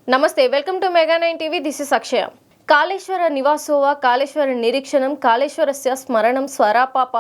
నమస్తే, welcome to mega 9 TV. This is Akshaya. కాళేశ్వర నివాసోవా కాళేశ్వర నిరీక్షణం కాళేశ్వరస్య స్మరణం స్వరాపాప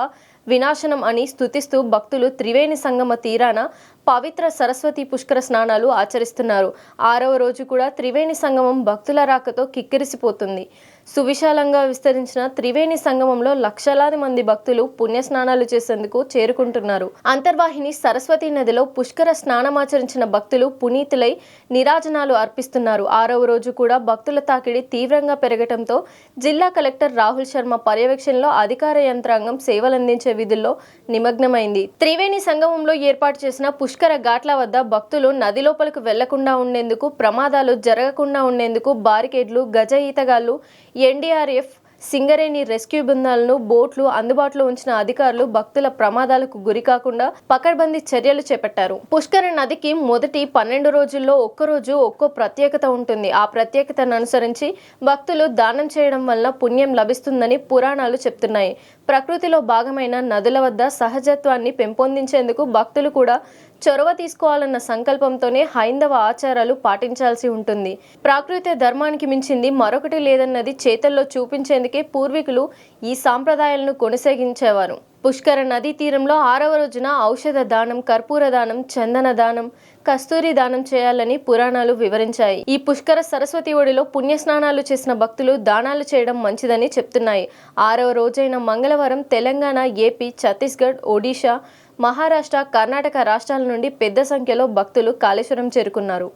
వినాశనం అని స్తుతిస్తూ భక్తులు త్రివేణి సంగమ తీరాన పవిత్ర సరస్వతి పుష్కర స్నానాలు ఆచరిస్తున్నారు. 6వ రోజు కూడా త్రివేణి సంగమం భక్తుల రాకతో కిక్కిరిసిపోతుంది. సువిశాలంగా విస్తరించిన త్రివేణి సంగమంలో లక్షలాది మంది భక్తులు పుణ్యస్నానాలు చేసేందుకు చేరుకుంటున్నారు. అంతర్వాహిని సరస్వతి నదిలో పుష్కర స్నానమాచరించిన భక్తులు పునీతులై నీరాజనాలు అర్పిస్తున్నారు. 6వ రోజు కూడా భక్తుల తాకిడి తీవ్రంగా పెరగటంతో జిల్లా కలెక్టర్ రాహుల్ శర్మ పర్యవేక్షణలో అధికార యంత్రాంగం సేవలందించే విధుల్లో నిమగ్నమైంది. త్రివేణి సంగమంలో ఏర్పాటు చేసిన పుష్కర ఘాట్ల వద్ద భక్తులు నది లోపలకు వెళ్లకుండా ఉండేందుకు, ప్రమాదాలు జరగకుండా ఉండేందుకు బారికేడ్లు, గజ ఈతగాళ్లు, ఎన్డీఆర్ఎఫ్, సింగరేణి రెస్క్యూ బృందాలను, బోట్లు అందుబాటులో ఉంచిన అధికారులు భక్తుల ప్రమాదాలకు గురికాకుండా పకడ్బందీ చర్యలు చేపట్టారు. పుష్కర నదికి మొదటి 12 రోజుల్లో ఒక్కరోజు ఒక్కో ప్రత్యేకత ఉంటుంది. ఆ ప్రత్యేకతను అనుసరించి భక్తులు దానం చేయడం వల్ల పుణ్యం లభిస్తుందని పురాణాలు చెప్తున్నాయి. ప్రకృతిలో భాగమైన నదుల వద్ద సహజత్వాన్ని పెంపొందించేందుకు భక్తులు కూడా చొరవ తీసుకోవాలన్న సంకల్పంతోనే హైందవ ఆచారాలు పాటించాల్సి ఉంటుంది. ప్రాకృతిక ధర్మానికి మించింది మరొకటి లేదన్నది చేతల్లో చూపించేందుకే పూర్వీకులు ఈ సాంప్రదాయాలను కొనసాగించేవారు. పుష్కర నదీ తీరంలో 6వ రోజున ఔషధ దానం, కర్పూర దానం, చందన దానం, కస్తూరి దానం చేయాలని పురాణాలు వివరించాయి. ఈ పుష్కర సరస్వతి ఒడిలో పుణ్యస్నానాలు చేసిన భక్తులు దానాలు చేయడం మంచిదని చెప్తున్నాయి. 6వ రోజైన మంగళవారం తెలంగాణ, ఏపీ, ఛత్తీస్గఢ్, ఒడిషా, మహారాష్ట్ర, కర్ణాటక రాష్ట్రాల నుండి పెద్ద సంఖ్యలో భక్తులు కాళేశ్వరం చేరుకున్నారు.